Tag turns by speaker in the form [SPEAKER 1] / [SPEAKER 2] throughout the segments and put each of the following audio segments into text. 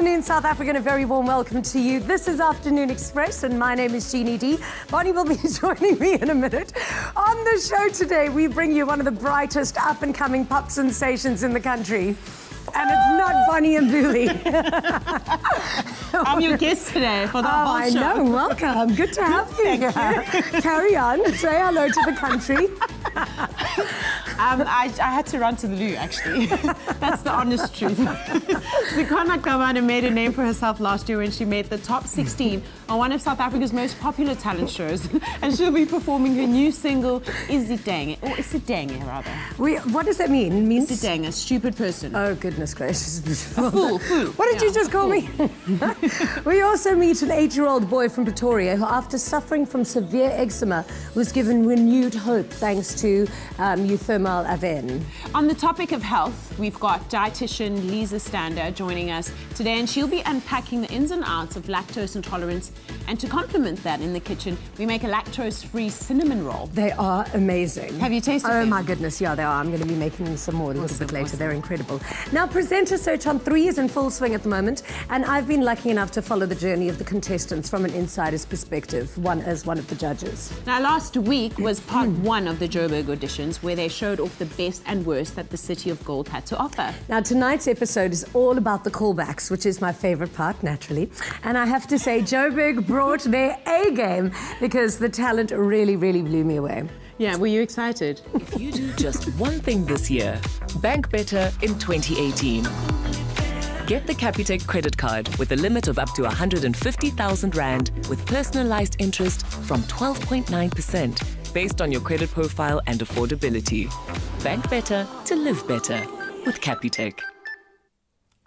[SPEAKER 1] afternoon, South Africa, and a very warm welcome to you. This is Afternoon Express, and my name is Jeannie D. Bonnie will be joining me in a minute. On the show today, we bring you one of the brightest up-and-coming pop sensations in the country. And it's not Bonnie and Booley.
[SPEAKER 2] I'm your guest today for the whole show.
[SPEAKER 1] I know. Welcome. Good to have you here. Carry on. Say hello to the country.
[SPEAKER 2] I had to run to the loo, actually. That's the honest truth. Zikhona Gqamana made a name for herself last year when she made the top 16 on one of South Africa's most popular talent shows. And she'll be performing her new single, Isidenge, or Isidenge, rather.
[SPEAKER 1] What does that mean? It means?
[SPEAKER 2] Isidenge, stupid person.
[SPEAKER 1] Oh, goodness gracious.
[SPEAKER 2] A fool.
[SPEAKER 1] What did you just call me? We also meet an 8-year-old boy from Pretoria who, after suffering from severe eczema, was given renewed hope thanks to euthermal Aven.
[SPEAKER 2] On the topic of health, we've got dietitian Lize Stander joining us today, and she'll be unpacking the ins and outs of lactose intolerance. And to complement that in the kitchen, we make a lactose-free cinnamon roll.
[SPEAKER 1] They are amazing.
[SPEAKER 2] Have you tasted them?
[SPEAKER 1] Oh my goodness, yeah, they are. I'm going to be making them some more a little bit later. They're incredible. Now, presenter search on 3 is in full swing at the moment, and I've been lucky enough to follow the journey of the contestants from an insider's perspective, as one of the judges.
[SPEAKER 2] Now, last week was part 1 of the Joburg auditions, where they showed off the best and worst that the City of Gold had to offer.
[SPEAKER 1] Now, tonight's episode is all about the callbacks, which is my favorite part, naturally. And I have to say, Joburg brought their A game because the talent really, really blew me away.
[SPEAKER 2] Yeah, were you excited?
[SPEAKER 3] If you do just one thing this year, bank better in 2018. Get the Capitec credit card with a limit of up to 150,000 Rand with personalized interest from 12.9% based on your credit profile and affordability. Bank better to live better with Capitec.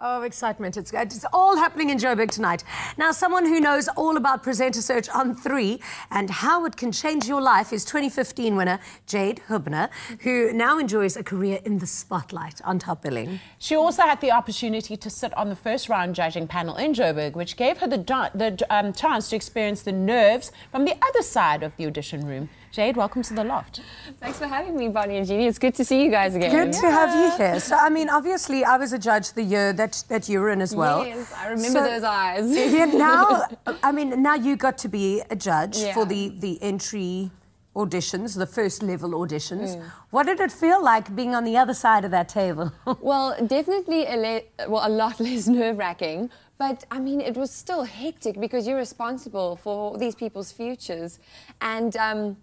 [SPEAKER 1] Oh, excitement. It's all happening in Joburg tonight. Now, someone who knows all about presenter search on 3 and how it can change your life is 2015 winner Jade Hubner, who now enjoys a career in the spotlight on Top Billing.
[SPEAKER 2] She also had the opportunity to sit on the first round judging panel in Joburg, which gave her the chance to experience the nerves from the other side of the audition room. Jade, welcome to the loft.
[SPEAKER 4] Thanks for having me, Bonnie and Jeannie. It's good to see you guys again.
[SPEAKER 1] Good to have you here. So, I mean, obviously, I was a judge the year that you were in as well.
[SPEAKER 4] Yes, I remember those eyes.
[SPEAKER 1] Yeah, now, I mean, now you got to be a judge for the entry auditions, the first level auditions. What did it feel like being on the other side of that table?
[SPEAKER 4] Well, definitely a lot less nerve-wracking. But, I mean, it was still hectic because you're responsible for these people's futures. And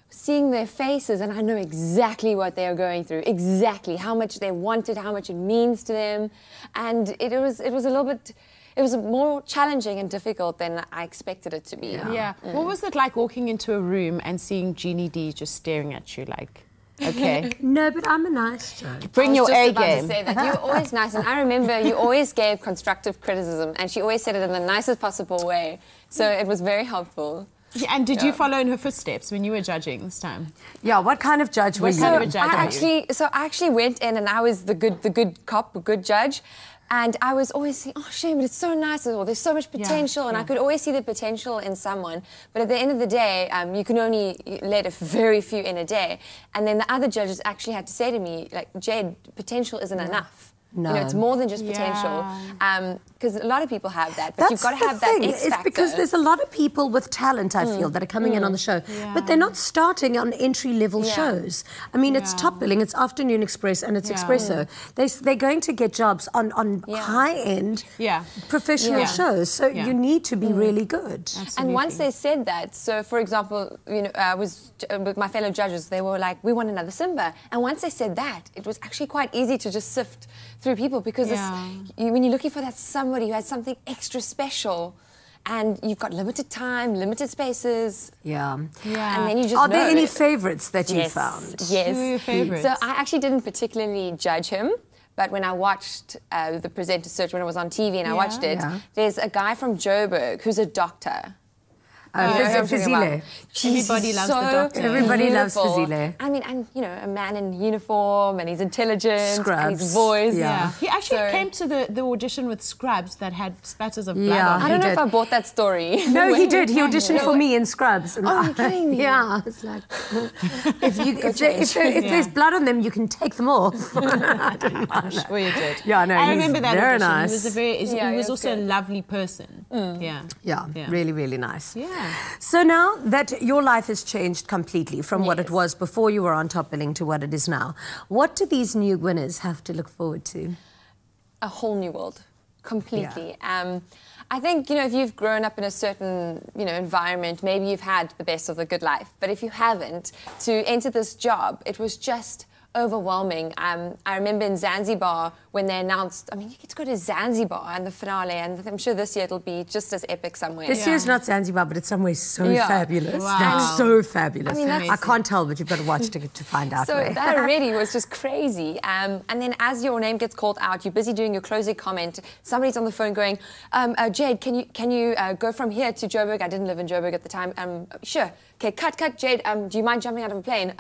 [SPEAKER 4] seeing their faces, and I know exactly what they are going through, exactly how much they wanted, how much it means to them. And it was a little bit... It was more challenging and difficult than I expected it to be.
[SPEAKER 2] Yeah. What was it like walking into a room and seeing Jeannie D just staring at you like, okay?
[SPEAKER 1] No, but I'm a nice judge.
[SPEAKER 2] Bring your A game.
[SPEAKER 4] I was just about to say that. You were always nice, and I remember you always gave constructive criticism, and she always said it in the nicest possible way. So it was very helpful.
[SPEAKER 2] Yeah, and did you follow in her footsteps when you were judging this time?
[SPEAKER 1] Yeah, what kind of judge were you?
[SPEAKER 4] I actually went in and I was the good cop, a good judge. And I was always saying, oh, shame, but it's so nice, or there's so much potential, and I could always see the potential in someone. But at the end of the day, you can only let a very few in a day. And then the other judges actually had to say to me, like, Jade, potential isn't enough.
[SPEAKER 1] No.
[SPEAKER 4] You know, it's more than just potential. Because a lot of people have that, but you've got to have that X factor.
[SPEAKER 1] It's because there's a lot of people with talent, I feel, that are coming in on the show, but they're not starting on entry-level shows. I mean, it's Top Billing, it's Afternoon Express, and it's Espresso. They're going to get jobs on high-end professional shows, so you need to be really good.
[SPEAKER 2] Absolutely.
[SPEAKER 4] And once they said that, so for example, you know, I was with my fellow judges, they were like, we want another Simba. And once they said that, it was actually quite easy to just sift through people, because when you're looking for that somebody who has something extra special, and you've got limited time, limited spaces. And then you just
[SPEAKER 1] Are there any favourites that you found?
[SPEAKER 4] Yes.
[SPEAKER 2] Who are your favourites?
[SPEAKER 4] So I actually didn't particularly judge him, but when I watched the presenter search when it was on TV and I watched it, there's a guy from Joburg who's a doctor.
[SPEAKER 1] Fizile.
[SPEAKER 2] Everybody loves the doctor.
[SPEAKER 1] Everybody loves
[SPEAKER 4] Beautiful.
[SPEAKER 1] Fizile.
[SPEAKER 4] I mean, and you know, a man in uniform, and he's intelligent,
[SPEAKER 1] Scrubs.
[SPEAKER 4] and his voice.
[SPEAKER 1] Yeah.
[SPEAKER 2] He actually
[SPEAKER 4] So-
[SPEAKER 2] came to the audition with scrubs that had spatters of blood
[SPEAKER 1] Yeah.
[SPEAKER 2] on
[SPEAKER 4] I don't
[SPEAKER 1] He
[SPEAKER 4] know if
[SPEAKER 1] did.
[SPEAKER 4] I bought that story.
[SPEAKER 1] No, he did. He auditioned for me in Scrubs. And
[SPEAKER 4] you're kidding me.
[SPEAKER 1] Yeah, it's like, if there's blood on them, you can take them off.
[SPEAKER 2] I'm sure you did.
[SPEAKER 1] Yeah, no,
[SPEAKER 2] I
[SPEAKER 1] he's
[SPEAKER 2] remember that
[SPEAKER 1] very
[SPEAKER 2] audition.
[SPEAKER 1] nice.
[SPEAKER 2] He was,
[SPEAKER 4] Yeah,
[SPEAKER 2] he
[SPEAKER 4] he
[SPEAKER 2] was
[SPEAKER 4] was
[SPEAKER 2] also
[SPEAKER 4] good.
[SPEAKER 2] a lovely person. Yeah.
[SPEAKER 1] Yeah, really, really nice.
[SPEAKER 2] Yeah.
[SPEAKER 1] So now that your life has changed completely from what it
[SPEAKER 4] Yes.
[SPEAKER 1] was before you were on Top Billing to what it is now, what do these new winners have to look forward to?
[SPEAKER 4] A whole new world, completely. I think, you know, if you've grown up in a certain, you know, environment, maybe you've had the best of the good life. But if you haven't, to enter this job, it was just overwhelming. I remember in Zanzibar when they announced, I mean, you get to go to Zanzibar in the finale, and I'm sure this year it'll be just as epic somewhere.
[SPEAKER 1] This year's not Zanzibar, but it's somewhere so
[SPEAKER 4] Yeah.
[SPEAKER 1] fabulous.
[SPEAKER 2] Wow.
[SPEAKER 1] Like, so fabulous.
[SPEAKER 4] I mean, that's-
[SPEAKER 1] I can't tell, but you've got to watch to find out.
[SPEAKER 4] So
[SPEAKER 1] right?
[SPEAKER 4] that already was just crazy. And then as your name gets called out, you're busy doing your closing comment. Somebody's on the phone going, Jade, can you go from here to Joburg? I didn't live in Joburg at the time. Sure. Okay, cut, Jade. Do you mind jumping out of a plane?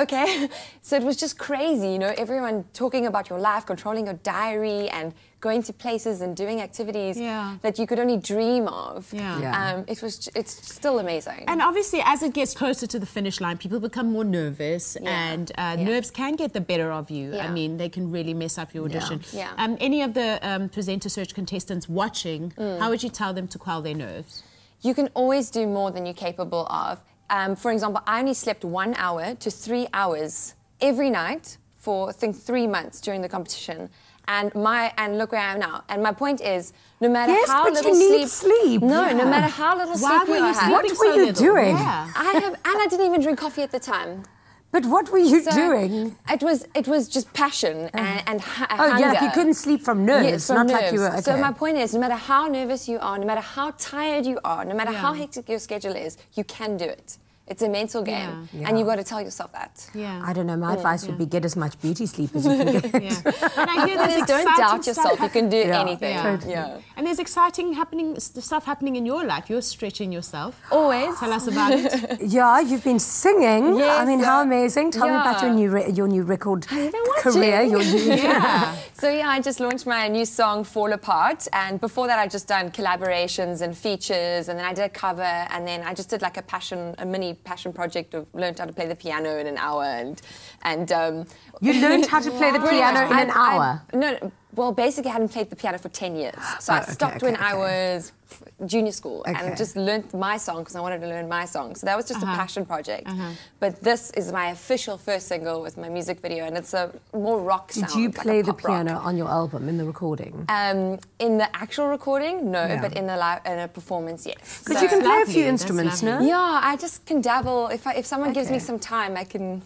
[SPEAKER 4] Okay. So it was just crazy, you know, everyone talking about your life, controlling your diary, and going to places and doing activities that you could only dream of.
[SPEAKER 2] Yeah.
[SPEAKER 4] It's still amazing.
[SPEAKER 2] And obviously, as it gets closer to the finish line, people become more nervous, and nerves can get the better of you. I
[SPEAKER 4] Yeah.
[SPEAKER 2] mean, they can really mess up your audition.
[SPEAKER 4] Yeah.
[SPEAKER 2] Any of the Presenter Search contestants watching, how would you tell them to quell their nerves?
[SPEAKER 4] You can always do more than you're capable of. For example, I only slept 1 hour to 3 hours every night for, I think, 3 months during the competition. And look where I am now. And my point is, no matter
[SPEAKER 1] Yes,
[SPEAKER 4] how
[SPEAKER 1] but
[SPEAKER 4] little
[SPEAKER 1] you need sleep.
[SPEAKER 4] No,
[SPEAKER 1] Yeah.
[SPEAKER 4] no matter how little
[SPEAKER 2] Why
[SPEAKER 4] sleep
[SPEAKER 2] were
[SPEAKER 4] you
[SPEAKER 2] you
[SPEAKER 4] had.
[SPEAKER 2] sleeping
[SPEAKER 1] What
[SPEAKER 2] so
[SPEAKER 1] were you
[SPEAKER 2] little?
[SPEAKER 1] doing?
[SPEAKER 2] Yeah.
[SPEAKER 4] I didn't even drink coffee at the time.
[SPEAKER 1] But what were you
[SPEAKER 4] So
[SPEAKER 1] doing?
[SPEAKER 4] It was just passion and
[SPEAKER 1] Oh,
[SPEAKER 4] hunger.
[SPEAKER 1] yeah, like you couldn't sleep from nerves,
[SPEAKER 4] Yes, from
[SPEAKER 1] not like you were.
[SPEAKER 4] nerves.
[SPEAKER 1] Okay.
[SPEAKER 4] So my point is, no matter how nervous you are, no matter how tired you are, no matter how hectic your schedule is, you can do it. It's a mental game,
[SPEAKER 1] Yeah.
[SPEAKER 4] and you've got to tell yourself that.
[SPEAKER 2] Yeah.
[SPEAKER 1] I don't know. My advice would be get as much beauty sleep as you can get.
[SPEAKER 2] And I hear there's
[SPEAKER 4] Don't
[SPEAKER 2] exciting
[SPEAKER 4] doubt
[SPEAKER 2] stuff
[SPEAKER 4] yourself. You can do
[SPEAKER 1] Yeah.
[SPEAKER 4] anything.
[SPEAKER 2] Yeah.
[SPEAKER 1] Totally.
[SPEAKER 4] Yeah.
[SPEAKER 2] And there's exciting stuff happening in your life. You're stretching yourself.
[SPEAKER 4] Always.
[SPEAKER 2] Tell us about it.
[SPEAKER 1] Yeah, you've been singing.
[SPEAKER 4] Yes,
[SPEAKER 1] I mean, how amazing. Tell me about
[SPEAKER 4] yeah.
[SPEAKER 1] your new record
[SPEAKER 4] been watching.
[SPEAKER 1] career. Your new
[SPEAKER 2] Yeah.
[SPEAKER 4] So yeah, I just launched my new song Fall Apart, and before that I'd just done collaborations and features, and then I did a cover, and then I just did like a mini passion project of learned how to play the piano in an hour, and
[SPEAKER 1] You learned how to play the piano in an hour.
[SPEAKER 4] Well, basically I hadn't played the piano for 10 years. So I stopped when I was junior school and just learned my song because I wanted to learn my song. So that was just a passion project. But this is my official first single with my music video, and it's a more rock sound.
[SPEAKER 1] Did you
[SPEAKER 4] like a
[SPEAKER 1] play the
[SPEAKER 4] pop rock.
[SPEAKER 1] piano on your album in the recording?
[SPEAKER 4] In the actual recording, no,
[SPEAKER 1] Yeah.
[SPEAKER 4] but in a performance, yes.
[SPEAKER 1] Because
[SPEAKER 4] So-
[SPEAKER 1] you can play a
[SPEAKER 2] lovely,
[SPEAKER 1] few
[SPEAKER 2] that's
[SPEAKER 1] instruments, no?
[SPEAKER 2] lovely.
[SPEAKER 4] Yeah, I just can dabble. If someone gives me some time, I can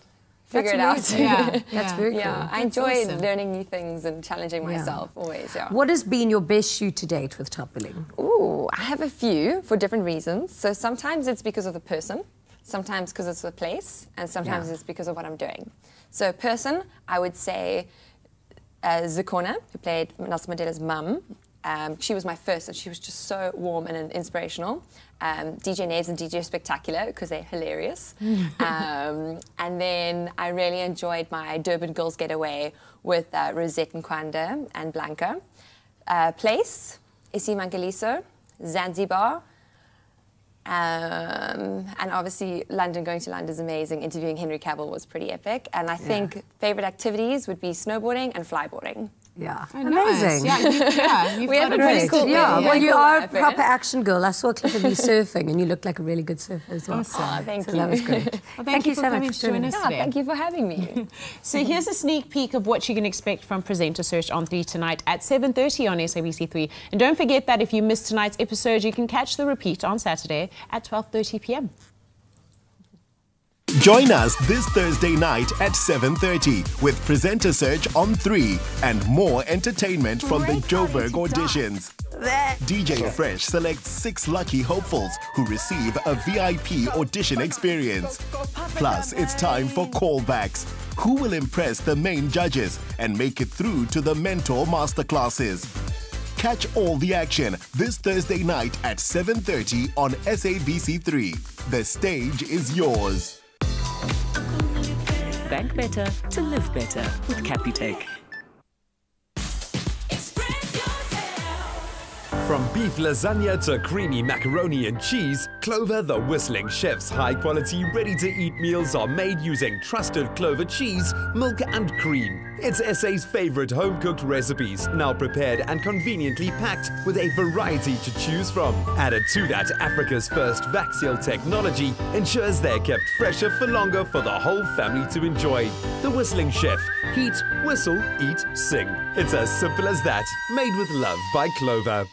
[SPEAKER 4] figure it out.
[SPEAKER 1] amazing.
[SPEAKER 2] Yeah.
[SPEAKER 1] That's very cool.
[SPEAKER 4] Yeah, I
[SPEAKER 2] That's
[SPEAKER 4] enjoy
[SPEAKER 2] awesome.
[SPEAKER 4] learning new things and challenging myself always. Yeah.
[SPEAKER 1] What has been your best shoot to date with Top Billing?
[SPEAKER 4] Ooh, I have a few for different reasons. So sometimes it's because of the person, sometimes because it's the place, and sometimes it's because of what I'm doing. So person, I would say Zikhona, who played Nelson Mandela's mum. She was my first, and she was just so warm and inspirational. DJ Naves and DJ Spectacular, because they're hilarious. And then I really enjoyed my Durban Girls Getaway with Rosette Nkwanda and Blanca. Place, Isi Mangaliso, Zanzibar, and obviously London. Going to London is amazing. Interviewing Henry Cavill was pretty epic. And I think favourite activities would be snowboarding and flyboarding.
[SPEAKER 1] Yeah.
[SPEAKER 2] Oh, nice.
[SPEAKER 1] Amazing.
[SPEAKER 2] You've
[SPEAKER 4] We
[SPEAKER 2] got
[SPEAKER 4] have
[SPEAKER 2] a
[SPEAKER 4] a pretty
[SPEAKER 2] great
[SPEAKER 4] cool
[SPEAKER 2] idea.
[SPEAKER 1] Yeah, well, you
[SPEAKER 4] cool
[SPEAKER 1] are a
[SPEAKER 4] outfit.
[SPEAKER 1] proper action girl. I saw a clip of you surfing, and you looked like a really good surfer as well.
[SPEAKER 2] Awesome.
[SPEAKER 4] Oh, thank
[SPEAKER 1] So
[SPEAKER 4] you.
[SPEAKER 1] that was great.
[SPEAKER 2] Well, thank you for
[SPEAKER 1] so
[SPEAKER 2] coming
[SPEAKER 1] much
[SPEAKER 2] to join us
[SPEAKER 4] Yeah,
[SPEAKER 2] today.
[SPEAKER 4] thank you for having me.
[SPEAKER 2] So here's a sneak peek of what you can expect from Presenter Search on 3 tonight at 7:30 on SABC3. And don't forget that if you missed tonight's episode, you can catch the repeat on Saturday at 12:30 p.m.
[SPEAKER 5] Join us this Thursday night at 7:30 with Presenter Search on 3 and more entertainment from the Joburg auditions. DJ Fresh selects 6 lucky hopefuls who receive a VIP audition experience. Plus, it's time for callbacks. Who will impress the main judges and make it through to the mentor masterclasses? Catch all the action this Thursday night at 7:30 on SABC3. The stage is yours.
[SPEAKER 3] Bank better to live better with Capitec.
[SPEAKER 6] From beef lasagna to creamy macaroni and cheese, Clover the Whistling Chef's high-quality, ready-to-eat meals are made using trusted Clover cheese, milk and cream. It's SA's favorite home-cooked recipes, now prepared and conveniently packed with a variety to choose from. Added to that, Africa's first vac seal technology ensures they're kept fresher for longer for the whole family to enjoy. The Whistling Chef. Heat, whistle, eat, sing. It's as simple as that. Made with love by Clover.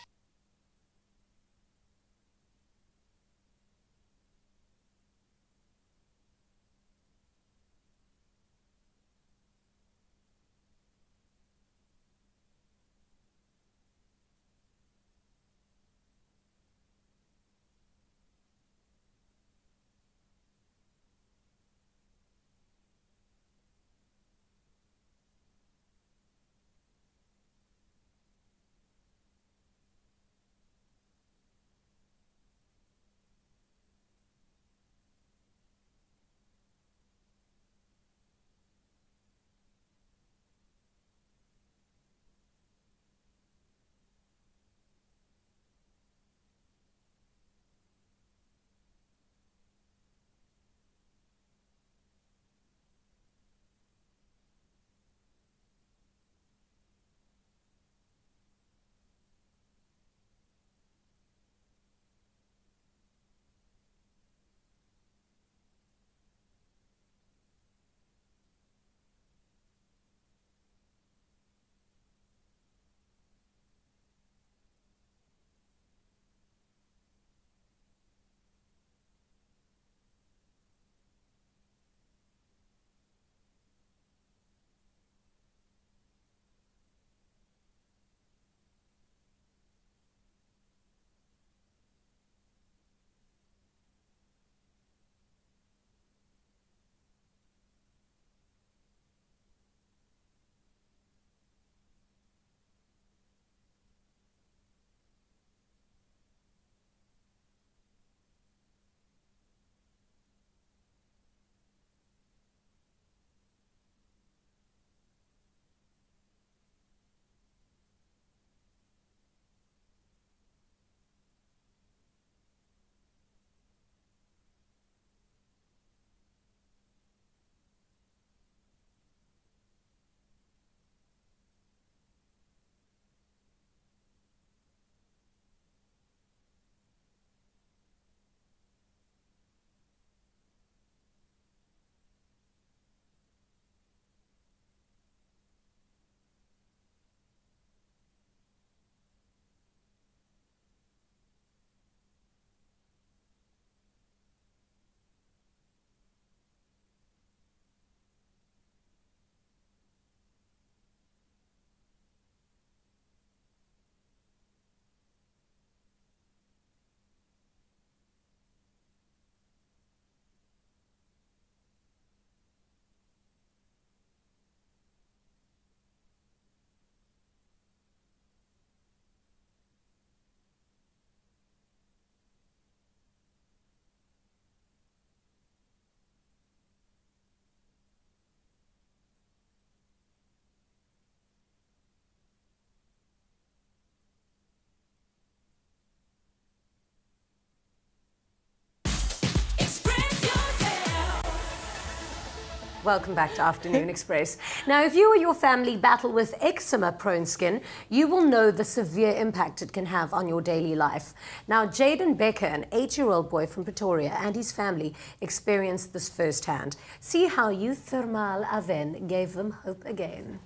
[SPEAKER 1] Welcome back to Afternoon Express. Now, if you or your family battle with eczema-prone skin, you will know the severe impact it can have on your daily life. Now, Jaden Becker, an 8-year-old boy from Pretoria, and his family experienced this firsthand. See how Youth Thermal Aven gave them hope again.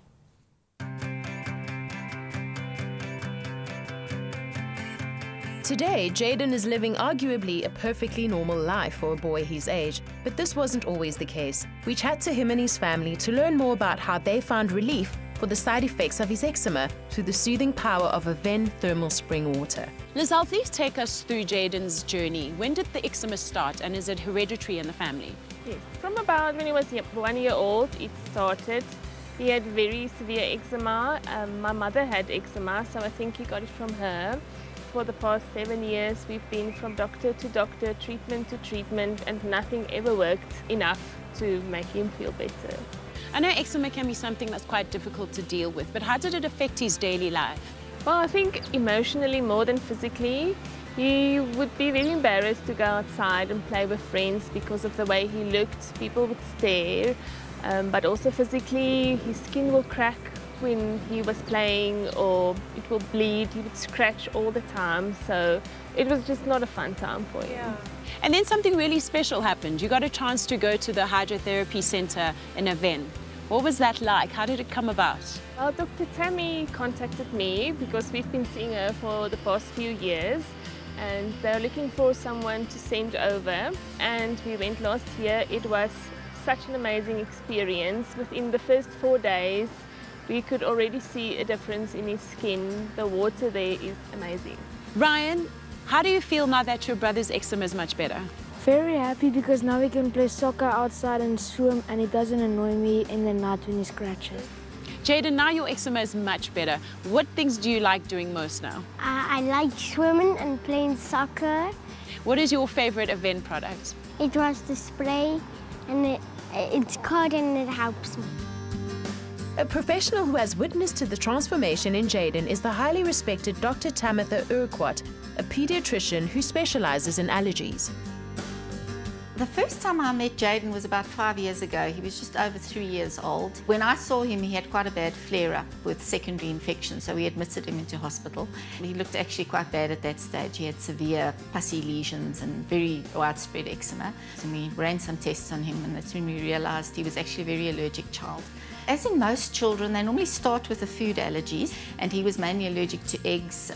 [SPEAKER 7] Today, Jaden is living arguably a perfectly normal life for a boy his age, but this wasn't always the case. We chat to him and his family to learn more about how they found relief for the side effects of his eczema through the soothing power of Aven thermal spring water.
[SPEAKER 2] Lize, please take us through Jaden's journey. When did the eczema start, and is it hereditary in the family?
[SPEAKER 8] Yes, from about when he was 1 year old, it started. He had very severe eczema. My mother had eczema, so I think he got it from her. For the past 7 years, we've been from doctor to doctor, treatment to treatment, and nothing ever worked enough to make him feel better.
[SPEAKER 2] I know eczema can be something that's quite difficult to deal with, but how did it affect his daily life?
[SPEAKER 8] Well, I think emotionally more than physically. He would be very embarrassed to go outside and play with friends because of the way he looked. People would stare, but also physically, his skin will crack when he was playing, or it will bleed. He would scratch all the time, so it was just not a fun time for him.
[SPEAKER 2] Yeah. And then something really special happened. You got a chance to go to the hydrotherapy center in Aven. What was that like? How did it come about?
[SPEAKER 8] Well, Dr. Tammy contacted me because we've been seeing her for the past few years, and they're looking for someone to send over, and we went last year. It was such an amazing experience. Within the first 4 days, we could already see a difference in his skin. The water there is amazing.
[SPEAKER 2] Ryan, how do you feel now that your brother's eczema is much better?
[SPEAKER 9] Very happy because now we can play soccer outside and swim, and it doesn't annoy me in the night when he scratches.
[SPEAKER 2] Jaden, now your eczema is much better. What things do you like doing most now?
[SPEAKER 10] I like swimming and playing soccer.
[SPEAKER 2] What is your favorite Aven product?
[SPEAKER 10] It was the spray, and it's cold and it helps me.
[SPEAKER 7] A professional who has witnessed to the transformation in Jaden is the highly respected Dr. Tamitha Urquhart, a pediatrician who specializes in allergies.
[SPEAKER 11] The first time I met Jaden was about 5 years ago. He was just over 3 years old. When I saw him, he had quite a bad flare-up with secondary infection, so we admitted him into hospital. He looked actually quite bad at that stage. He had severe pussy lesions and very widespread eczema. So we ran some tests on him, and that's when we realized he was actually a very allergic child. As in most children, they normally start with the food allergies, and he was mainly allergic to eggs,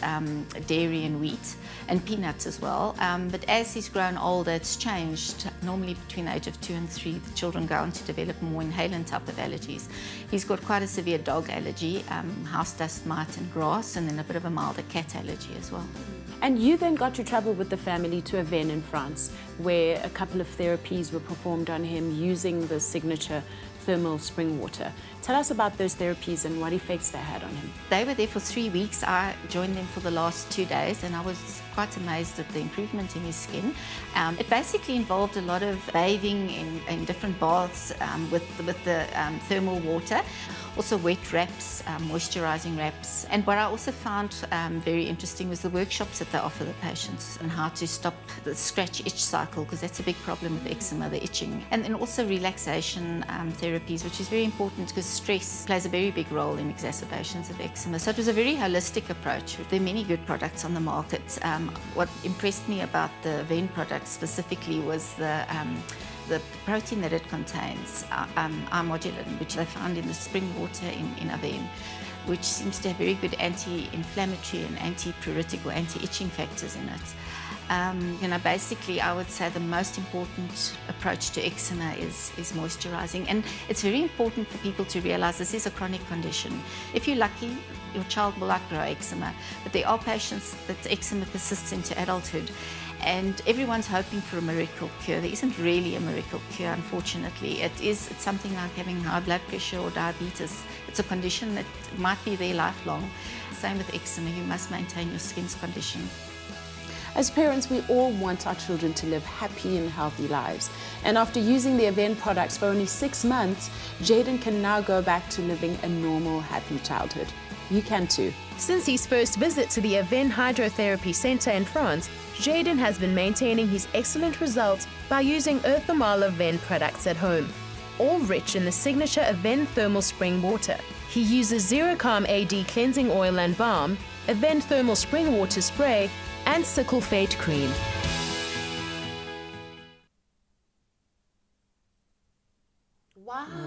[SPEAKER 11] dairy and wheat, and peanuts as well. But as he's grown older, it's changed. Normally between the age of 2 and 3, the children go on to develop more inhalant type of allergies. He's got quite a severe dog allergy, house dust mite and grass, and then a bit of a milder cat allergy as well.
[SPEAKER 2] And you then got to travel with the family to Aven in France, where a couple of therapies were performed on him using the signature thermal spring water. Tell us about those therapies and what effects they had on him.
[SPEAKER 11] They were there for 3 weeks. I joined them for the last 2 days, and I was quite amazed at the improvement in his skin. It basically involved a lot of bathing in different baths with the thermal water, also wet wraps, moisturizing wraps. And what I also found very interesting was the workshops that they offer the patients and how to stop the scratch-itch cycle, because that's a big problem with eczema, the itching. And then also relaxation therapies, which is very important because stress plays a very big role in exacerbations of eczema. So it was a very holistic approach. There are many good products on the market. What impressed me about the Aven product specifically was the protein that it contains, imodulin, which they found in the spring water in Aven, which seems to have very good anti-inflammatory and anti-pruritic or anti-itching factors in it. Basically, I would say the most important approach to eczema is moisturizing. And it's very important for people to realize this is a chronic condition. If you're lucky, your child will outgrow eczema, but there are patients that eczema persists into adulthood. And everyone's hoping for a miracle cure. There isn't really a miracle cure, unfortunately. It's something like having high blood pressure or diabetes. It's a condition that might be there lifelong. Same with eczema, you must maintain your skin's condition.
[SPEAKER 2] As parents, we all want our children to live happy and healthy lives. And after using the Aven products for only 6 months, Jaden can now go back to living a normal, happy childhood. You can too.
[SPEAKER 7] Since his first visit to the Aven Hydrotherapy Center in France, Jaden has been maintaining his excellent results by using Earthermal Aven products at home, all rich in the signature Aven Thermal Spring Water. He uses Zerocalm AD Cleansing Oil and Balm, Aven Thermal Spring Water Spray, and Sickle Fate Cream.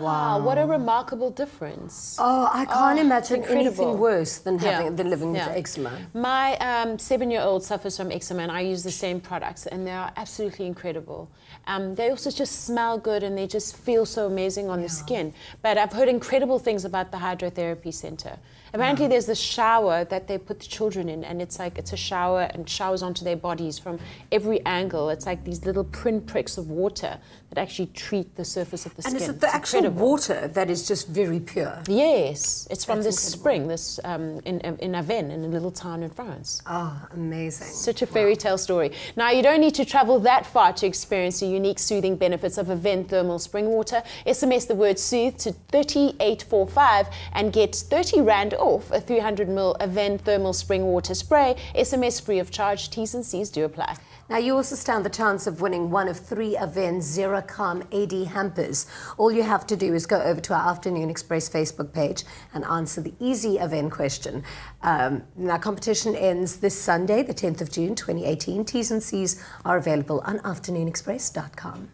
[SPEAKER 2] Wow, what a remarkable difference.
[SPEAKER 1] Oh, I can't imagine
[SPEAKER 2] incredible.
[SPEAKER 1] anything worse than living with eczema.
[SPEAKER 2] My 7-year-old suffers from eczema, and I use the same products, and they are absolutely incredible. They also just smell good, and they just feel so amazing on the skin. But I've heard incredible things about the Hydrotherapy Center. Apparently there's this shower that they put the children in, and it's a shower and showers onto their bodies from every angle. It's like these little pinpricks of water that actually treat the surface of the skin.
[SPEAKER 1] And is it the actual
[SPEAKER 7] incredible.
[SPEAKER 1] water that is just very pure.
[SPEAKER 7] Yes, it's from
[SPEAKER 1] That's
[SPEAKER 7] this
[SPEAKER 1] incredible.
[SPEAKER 7] spring, in Aven, in a little town in France.
[SPEAKER 1] Oh, amazing.
[SPEAKER 7] Such a fairy tale story. Now, you don't need to travel that far to experience the unique soothing benefits of Aven thermal spring water. SMS the word soothe to 3845 and get 30 Rand off a 300ml Aven thermal spring water spray. SMS free of charge. T's and C's do apply.
[SPEAKER 1] Now, you also stand the chance of winning one of 3 Aven Zero Calm AD hampers. All you have to do is go over to our Afternoon Express Facebook page and answer the easy Aven question. Our competition ends this Sunday, the 10th of June, 2018. T's and C's are available on afternoonexpress.com.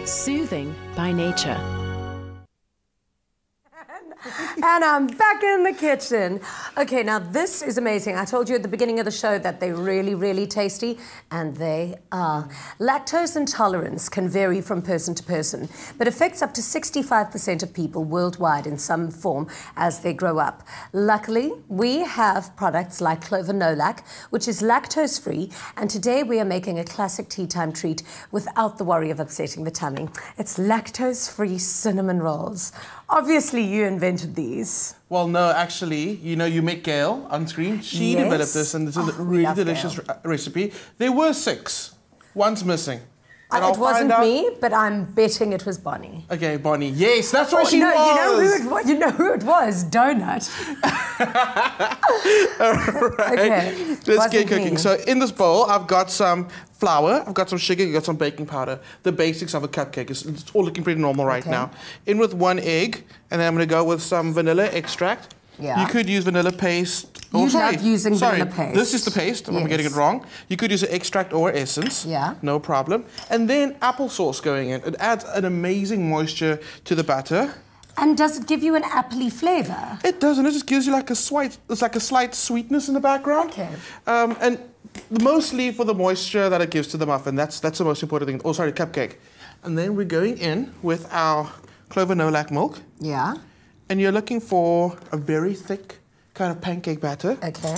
[SPEAKER 7] Soothing by nature.
[SPEAKER 1] And I'm back in the kitchen. Okay, now this is amazing. I told you at the beginning of the show that they're really, really tasty, and they are. Lactose intolerance can vary from person to person, but affects up to 65% of people worldwide in some form as they grow up. Luckily, we have products like Clover No-Lac, which is lactose-free, and today we are making a classic tea time treat without the worry of upsetting the tummy. It's lactose-free cinnamon rolls. Obviously, you invented these.
[SPEAKER 12] Well, no, actually, you know, you met Gail on screen. She developed this, and it's a really delicious recipe. There were 6. One's missing.
[SPEAKER 1] It wasn't me, but I'm betting it was Bonnie.
[SPEAKER 12] Okay, Bonnie. Yes, that's what she was.
[SPEAKER 1] You know who it was? Donut.
[SPEAKER 12] All right.
[SPEAKER 1] Okay.
[SPEAKER 12] Let's get cooking. So in this bowl, I've got some flour, I've got some sugar, I've got some baking powder. The basics of a cupcake. It's all looking pretty normal right now. In with 1 egg, and then I'm going to go with some vanilla extract.
[SPEAKER 1] Yeah.
[SPEAKER 12] You could use vanilla paste.
[SPEAKER 1] Love using vanilla paste.
[SPEAKER 12] This is the paste. I'm getting it wrong. You could use an extract or essence.
[SPEAKER 1] Yeah.
[SPEAKER 12] No problem. And then applesauce going in. It adds an amazing moisture to the batter.
[SPEAKER 1] And does it give you an appley flavour?
[SPEAKER 12] It doesn't. It just gives you like a slight sweetness in the background.
[SPEAKER 1] Okay.
[SPEAKER 12] And mostly for the moisture that it gives to the muffin. That's the most important thing. Oh, sorry, cupcake. And then we're going in with our Clover No-Lac milk.
[SPEAKER 1] Yeah.
[SPEAKER 12] And you're looking for a very thick kind of pancake batter.
[SPEAKER 1] Okay.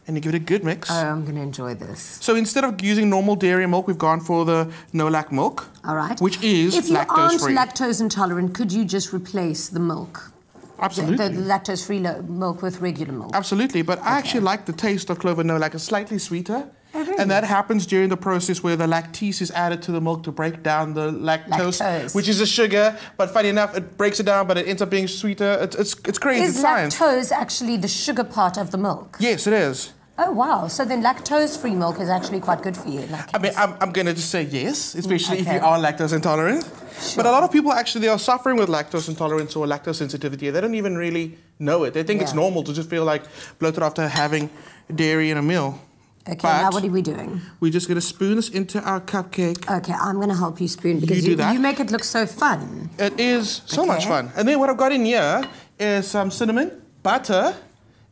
[SPEAKER 12] And you give it a good mix.
[SPEAKER 1] Oh, I'm going to enjoy this.
[SPEAKER 12] So instead of using normal dairy milk, we've gone for the No-Lac milk.
[SPEAKER 1] All right.
[SPEAKER 12] Which is lactose-free.
[SPEAKER 1] If you aren't lactose intolerant, could you just replace the milk?
[SPEAKER 12] Absolutely.
[SPEAKER 1] The lactose-free milk with regular milk?
[SPEAKER 12] Absolutely. But I actually like the taste of Clover No-Lac. It's slightly sweeter.
[SPEAKER 1] Oh, really?
[SPEAKER 12] And that happens during the process where the lactase is added to the milk to break down the lactose. Which is a sugar. But funny enough, it breaks it down, but it ends up being sweeter. It's crazy.
[SPEAKER 1] Is lactose actually the sugar part of the milk?
[SPEAKER 12] Yes, it is.
[SPEAKER 1] Oh, wow. So then lactose-free milk is actually quite good for you.
[SPEAKER 12] I mean, I'm going to just say yes, especially if you are lactose intolerant. Sure. But a lot of people actually, they are suffering with lactose intolerance or lactose sensitivity. They don't even really know it. They think it's normal to just feel like bloated after having dairy in a meal.
[SPEAKER 1] Okay,
[SPEAKER 12] but
[SPEAKER 1] now what are we doing?
[SPEAKER 12] We're just going to spoon this into our cupcake.
[SPEAKER 1] Okay, I'm going to help you spoon because you make it look so fun.
[SPEAKER 12] It is so much fun. And then what I've got in here is some cinnamon, butter,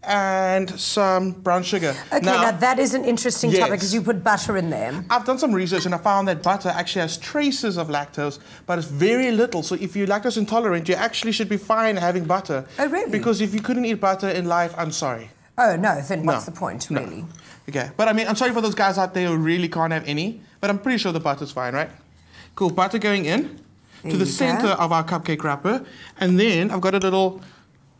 [SPEAKER 12] and some brown sugar.
[SPEAKER 1] Okay, now that is an interesting topic because you put butter in there.
[SPEAKER 12] I've done some research and I found that butter actually has traces of lactose, but it's very little. So if you're lactose intolerant, you actually should be fine having butter.
[SPEAKER 1] Oh, really?
[SPEAKER 12] Because if you couldn't eat butter in life, I'm sorry.
[SPEAKER 1] Oh, no, then what's the point, really?
[SPEAKER 12] Okay, but I mean, I'm sorry for those guys out there who really can't have any, but I'm pretty sure the butter's fine, right? Cool, butter going in to the center of our cupcake wrapper, and then I've got a little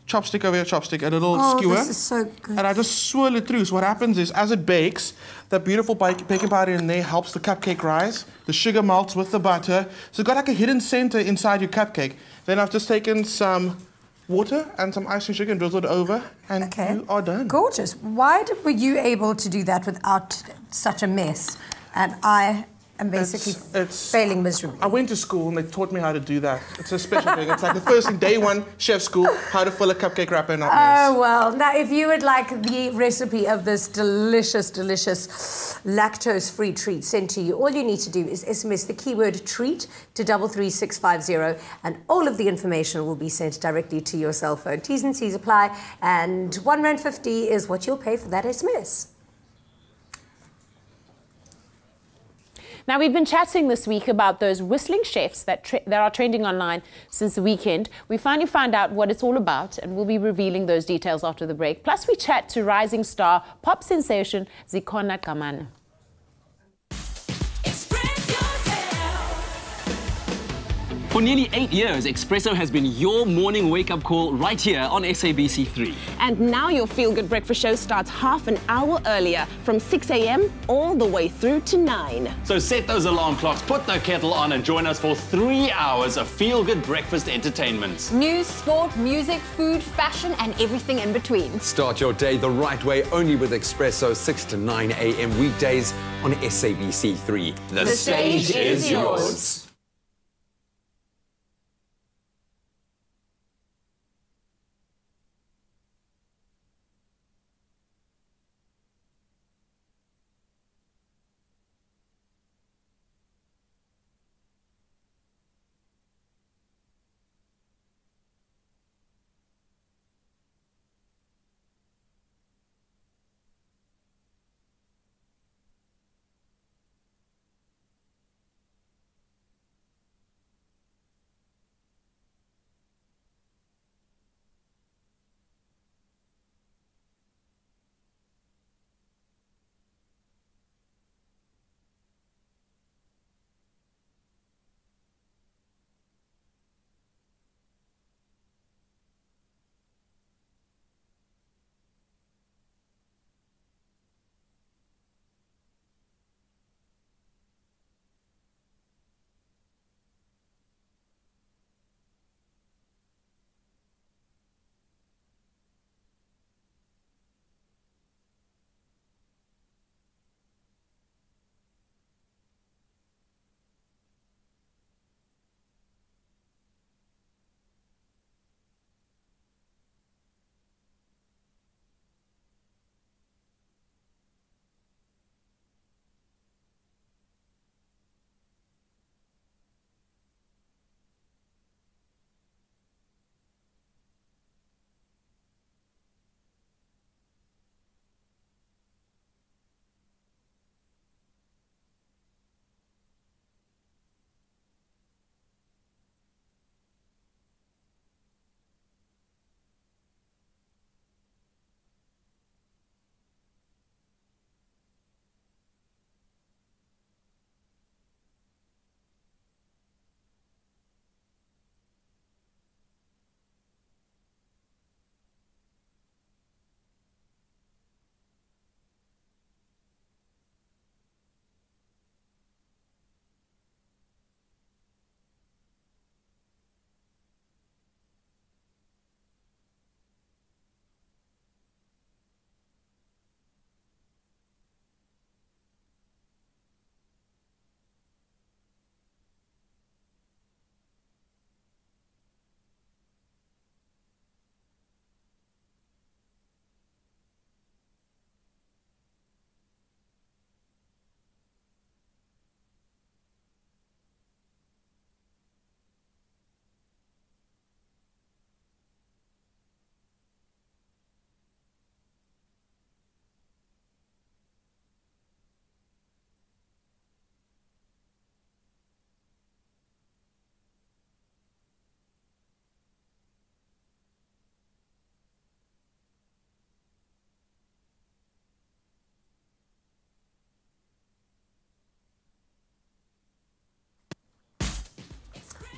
[SPEAKER 12] chopstick over here, a little skewer.
[SPEAKER 1] This is so good.
[SPEAKER 12] And I just swirl it through. So what happens is, as it bakes, that beautiful baking powder in there helps the cupcake rise. The sugar melts with the butter. So it's got like a hidden center inside your cupcake. Then I've just taken some water and some icing sugar and drizzled it over, and you are done.
[SPEAKER 1] Gorgeous. Why were you able to do that without such a mess? And I am basically failing miserably.
[SPEAKER 12] I went to school and they taught me how to do that. It's a special thing. It's like the first thing, day 1, chef school, how to fill a cupcake wrapper and not mess.
[SPEAKER 1] Oh, well. Now, if you would like the recipe of this delicious, delicious lactose-free treat sent to you, all you need to do is SMS the keyword treat to 33650, and all of the information will be sent directly to your cell phone. T's and C's apply, and R1.50 is what you'll pay for that SMS.
[SPEAKER 7] Now, we've been chatting this week about those whistling chefs that are trending online since the weekend. We finally found out what it's all about, and we'll be revealing those details after the break. Plus, we chat to rising star pop sensation Zikhona Gqamana.
[SPEAKER 13] For nearly 8 years, Espresso has been your morning wake-up call right here on SABC3.
[SPEAKER 2] And now your Feel Good Breakfast show starts half an hour earlier, from 6 a.m. all the way through to 9.
[SPEAKER 14] So set those alarm clocks, put the kettle on and join us for 3 hours of Feel Good Breakfast entertainment.
[SPEAKER 15] News, sport, music, food, fashion and everything in between.
[SPEAKER 6] Start your day the right way, only with Espresso, 6 to 9 a.m. weekdays on SABC3.
[SPEAKER 14] The stage is yours.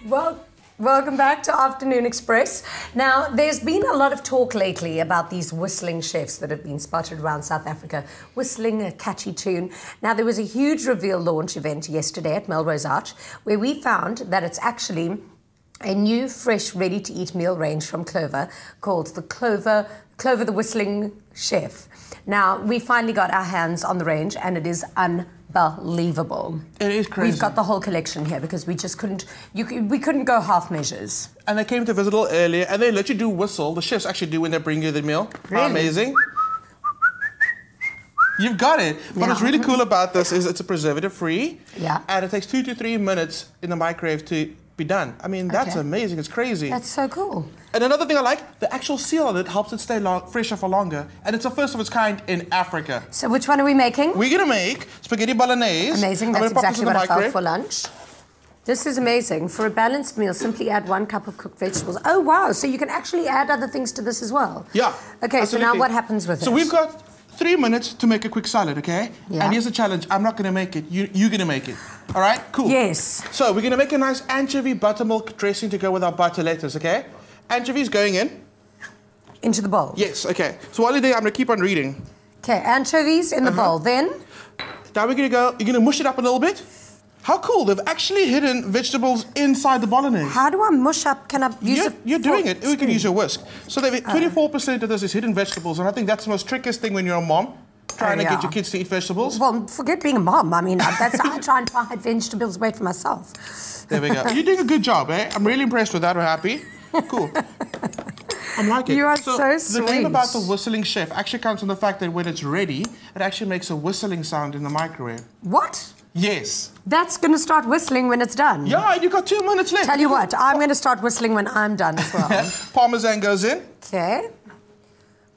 [SPEAKER 1] Well, welcome back to Afternoon Express. Now, there's been a lot of talk lately about these whistling chefs that have been spotted around South Africa, whistling a catchy tune. Now, there was a huge reveal launch event yesterday at Melrose Arch, where we found that it's actually a new, fresh, ready-to-eat meal range from Clover called the Clover the Whistling Chef. Now, we finally got our hands on the range, and it is unbelievable.
[SPEAKER 12] It is crazy.
[SPEAKER 1] We've got the whole collection here because we just couldn't, we couldn't go half measures.
[SPEAKER 12] And they came to visit a little earlier, and they let you do whistle. The chefs actually do when they bring you the meal.
[SPEAKER 1] Really?
[SPEAKER 12] Amazing. You've got it. But what's really cool about this is it's a preservative-free.
[SPEAKER 1] Yeah.
[SPEAKER 12] And it takes 2 to 3 minutes in the microwave to be done. I mean, that's amazing. It's crazy.
[SPEAKER 1] That's so cool.
[SPEAKER 12] And another thing I like, the actual seal on it helps it stay fresher for longer. And it's the first of its kind in Africa.
[SPEAKER 1] So which one are we making?
[SPEAKER 12] We're going to make spaghetti bolognese.
[SPEAKER 1] Amazing. That's exactly what I felt for lunch. This is amazing. For a balanced meal, simply add 1 cup of cooked vegetables. Oh, wow. So you can actually add other things to this as well?
[SPEAKER 12] Yeah.
[SPEAKER 1] Okay,
[SPEAKER 12] absolutely.
[SPEAKER 1] so now what happens with it?
[SPEAKER 12] So we've got 3 minutes to make a quick salad, okay?
[SPEAKER 1] Yeah.
[SPEAKER 12] And here's the challenge. I'm not going to make it. You're going to make it. All right? Cool.
[SPEAKER 1] Yes.
[SPEAKER 12] So we're going to make a nice anchovy buttermilk dressing to go with our butter lettuce, okay? Anchovies going in.
[SPEAKER 1] Into the bowl?
[SPEAKER 12] Yes, okay. So while you're there, I'm going to keep on reading.
[SPEAKER 1] Okay, anchovies in the bowl. Then?
[SPEAKER 12] Now we're going to go, you're going to mush it up a little bit. How cool. They've actually hidden vegetables inside the bolognese.
[SPEAKER 1] How do I mush up? Can I use
[SPEAKER 12] You're doing it. We can use your whisk. So 24% of this is hidden vegetables, and I think that's the most trickiest thing when you're a mom, trying to get your kids to eat vegetables.
[SPEAKER 1] Well, forget being a mom. I mean, I try and hide vegetables away from myself.
[SPEAKER 12] There we go. You're doing a good job, eh? I'm really impressed with that. We're happy. Cool. I'm liking it.
[SPEAKER 1] You are so sweet.
[SPEAKER 12] The name about the whistling chef actually comes from the fact that when it's ready, it actually makes a whistling sound in the microwave.
[SPEAKER 1] What?
[SPEAKER 12] Yes.
[SPEAKER 1] That's going to start whistling when it's done.
[SPEAKER 12] Yeah, you've got 2 minutes left.
[SPEAKER 1] Tell you what, I'm going to start whistling when I'm done as well.
[SPEAKER 12] Parmesan goes in.
[SPEAKER 1] Okay.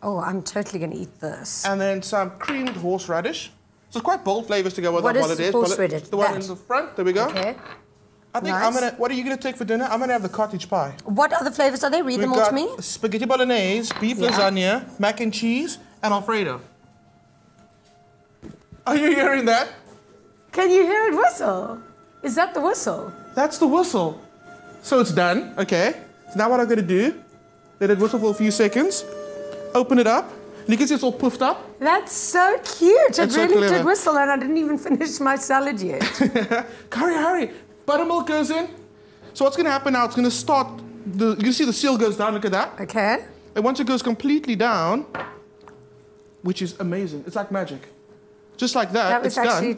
[SPEAKER 1] Oh, I'm totally going to eat this.
[SPEAKER 12] And then some creamed horseradish. So it's quite bold flavors to go with
[SPEAKER 1] what
[SPEAKER 12] our
[SPEAKER 1] is
[SPEAKER 12] holidays.
[SPEAKER 1] Horseradish?
[SPEAKER 12] The one in the front. There we go.
[SPEAKER 1] Okay.
[SPEAKER 12] I think what are you going to take for dinner? I'm going to have the cottage pie.
[SPEAKER 1] What other flavors are they? Read them all to me.
[SPEAKER 12] Spaghetti bolognese, beef lasagna, mac and cheese, and Alfredo. Are you hearing that?
[SPEAKER 1] Can you hear it whistle? Is that the whistle?
[SPEAKER 12] That's the whistle. So it's done, okay. So now what I'm going to do, let it whistle for a few seconds, open it up, and you can see it's all puffed up.
[SPEAKER 1] That's so cute. It
[SPEAKER 12] so
[SPEAKER 1] really did whistle, and I didn't even finish my salad yet.
[SPEAKER 12] Hurry. Buttermilk goes in. So what's going to happen now, it's going to start, you can see the seal goes down, look at that.
[SPEAKER 1] Okay.
[SPEAKER 12] And once it goes completely down, which is amazing, it's like magic. Just like that, it's done.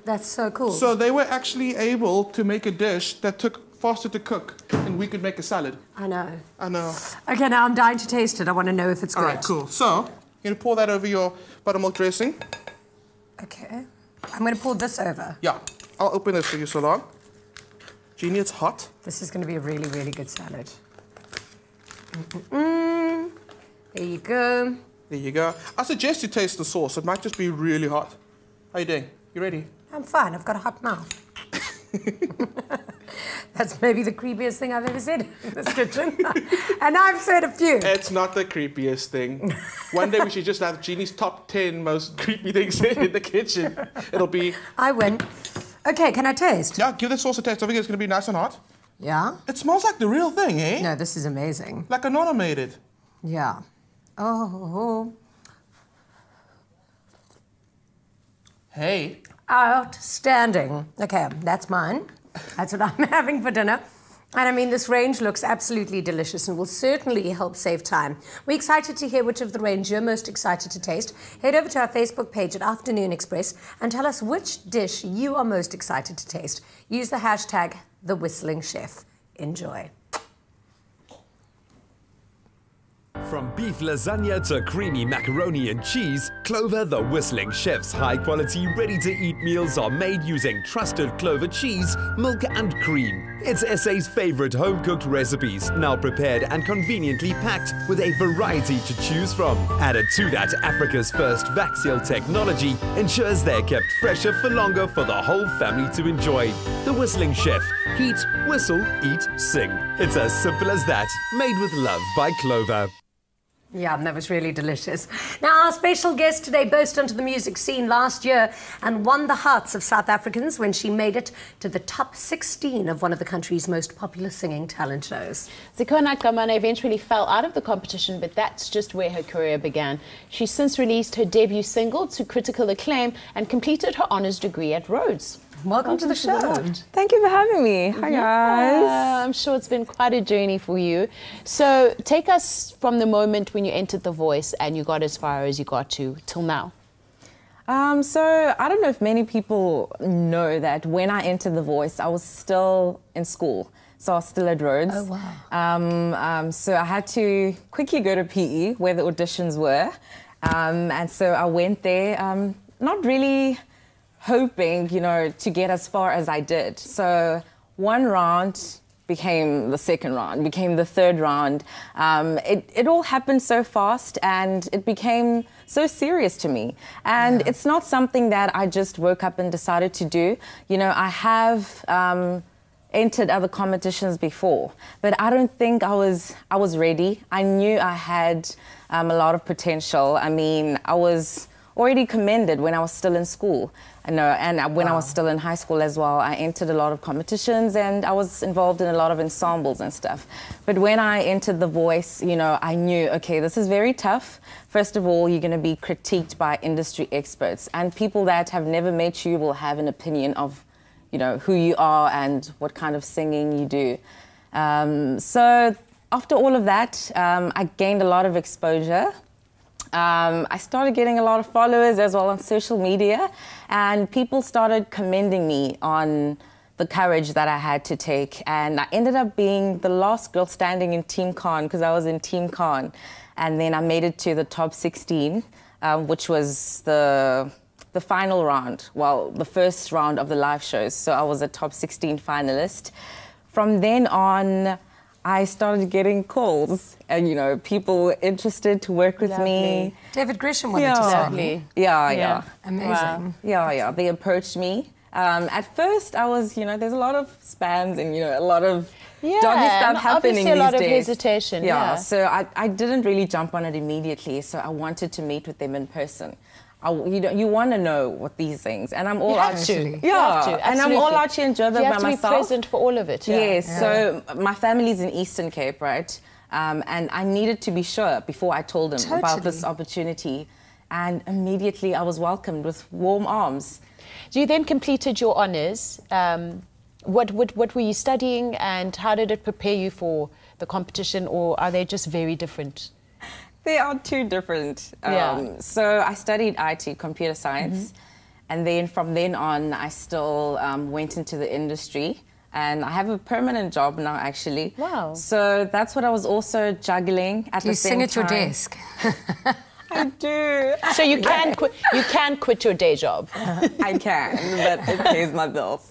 [SPEAKER 1] That's so cool.
[SPEAKER 12] So they were actually able to make a dish that took faster to cook, and we could make a salad.
[SPEAKER 1] I know.
[SPEAKER 12] Okay,
[SPEAKER 1] now I'm dying to taste it. I want to know if it's good.
[SPEAKER 12] All right, cool. So you're going to pour that over your buttermilk dressing.
[SPEAKER 1] Okay. I'm going to pour this over.
[SPEAKER 12] Yeah. I'll open this for you so long. Jeannie, it's hot.
[SPEAKER 1] This is going to be a really, really good salad. There you go.
[SPEAKER 12] There you go. I suggest you taste the sauce. It might just be really hot. How you doing? You ready?
[SPEAKER 1] I'm fine. I've got a hot mouth. That's maybe the creepiest thing I've ever said in this kitchen. And I've said a few.
[SPEAKER 12] It's not the creepiest thing. One day we should just have Jeannie's top 10 most creepy things in the kitchen. It'll be...
[SPEAKER 1] I win. Okay, can I taste?
[SPEAKER 12] Yeah, give the sauce a taste. I think it's going to be nice and hot.
[SPEAKER 1] Yeah?
[SPEAKER 12] It smells like the real thing, eh?
[SPEAKER 1] No, this is amazing.
[SPEAKER 12] Like a nonna made it.
[SPEAKER 1] Yeah. Oh.
[SPEAKER 12] Hey.
[SPEAKER 1] Outstanding. Okay, that's mine. That's what I'm having for dinner. And I mean, this range looks absolutely delicious and will certainly help save time. We're excited to hear which of the range you're most excited to taste. Head over to our Facebook page at Afternoon Express and tell us which dish you are most excited to taste. Use the hashtag #TheWhistlingChef. Enjoy.
[SPEAKER 6] From beef lasagna to creamy macaroni and cheese, Clover the Whistling Chef's high-quality, ready-to-eat meals are made using trusted Clover cheese, milk and cream. It's SA's favorite home-cooked recipes, now prepared and conveniently packed with a variety to choose from. Added to that, Africa's first vac seal technology ensures they're kept fresher for longer for the whole family to enjoy. The Whistling Chef. Heat, whistle, eat, sing. It's as simple as that. Made with love by Clover.
[SPEAKER 1] Yeah, that was really delicious. Now, our special guest today burst onto the music scene last year and won the hearts of South Africans when she made it to the top 16 of one of the country's most popular singing talent shows.
[SPEAKER 7] Zikhona Gqamana eventually fell out of the competition, but that's just where her career began. She's since released her debut single to critical acclaim and completed her honours degree at Rhodes.
[SPEAKER 1] Welcome to the show.
[SPEAKER 16] Thank you for having me. Hi, guys.
[SPEAKER 7] I'm sure it's been quite a journey for you. So take us from the moment when you entered The Voice and you got as far as you got to till now.
[SPEAKER 16] So I don't know if many people know that when I entered The Voice, I was still in school. So I was still at Rhodes.
[SPEAKER 1] Oh, wow.
[SPEAKER 16] So I had to quickly go to PE where the auditions were. And so I went there, not really hoping, to get as far as I did. So one round became the second round, became the third round. It all happened so fast and it became so serious to me. And it's not something that I just woke up and decided to do. I have entered other competitions before, but I don't think I was ready. I knew I had a lot of potential. I mean, I was already commended when I was still in school. And when I was still in high school as well, I entered a lot of competitions and I was involved in a lot of ensembles and stuff. But when I entered The Voice, you know, I knew, okay, this is very tough. First of all, you're going to be critiqued by industry experts, and people that have never met you will have an opinion of, you know, who you are and what kind of singing you do. So after all of that, I gained a lot of exposure. I started getting a lot of followers as well on social media, and people started commending me on the courage that I had to take. And I ended up being the last girl standing in Team Khan, because I was in Team Khan. And then I made it to the top 16, which was the final round, well, the first round of the live shows. So I was a top 16 finalist. From then on, I started getting calls and, you know, people interested to work with me.
[SPEAKER 1] David Gresham wanted to sign me.
[SPEAKER 16] Yeah.
[SPEAKER 1] Amazing.
[SPEAKER 16] Wow. Yeah. They approached me. At first, I was, you know, there's a lot of spams and, you know, a lot of dodgy stuff happening these days.
[SPEAKER 17] Obviously a lot of hesitation.
[SPEAKER 16] Yeah. So I didn't really jump on it immediately. So I wanted to meet with them in person. You want to know what these things, and I'm all out here. Yeah, and I'm all out here in Joburg by myself.
[SPEAKER 17] You have to be present for all of it.
[SPEAKER 16] Yes. So my family's in Eastern Cape, right? And I needed to be sure before I told them about this opportunity, and immediately I was welcomed with warm arms.
[SPEAKER 17] You then completed your honours. What were you studying, and how did it prepare you for the competition, or are they just very different?
[SPEAKER 16] They are too different. So I studied IT, computer science, and then from then on, I still went into the industry, and I have a permanent job now, actually.
[SPEAKER 17] Wow.
[SPEAKER 16] So that's what I was also juggling at the same time.
[SPEAKER 1] Do you sing at your desk?
[SPEAKER 16] I do.
[SPEAKER 17] So you can quit your day job.
[SPEAKER 16] I can, but it pays my bills.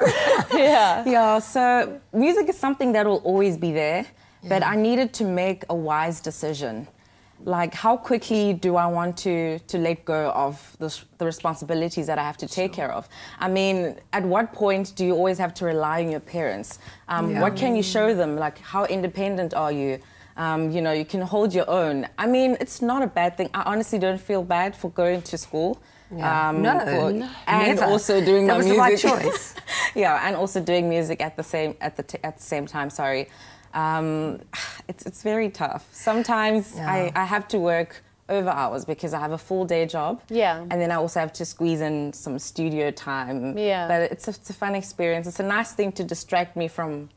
[SPEAKER 17] Yeah.
[SPEAKER 16] So music is something that will always be there, but I needed to make a wise decision. Like, how quickly do I want to let go of the responsibilities that I have to take care of? I mean, at what point do you always have to rely on your parents? What can you show them? Like, how independent are you? You know, you can hold your own. I mean, it's not a bad thing. I honestly don't feel bad for going to school.
[SPEAKER 1] And
[SPEAKER 16] never. Also doing my music.
[SPEAKER 1] That was the right choice.
[SPEAKER 16] And also doing music at the same time. Sorry. It's very tough. Sometimes I have to work over hours because I have a full day job. And then I also have to squeeze in some studio time. But it's a fun experience. It's a nice thing to distract me from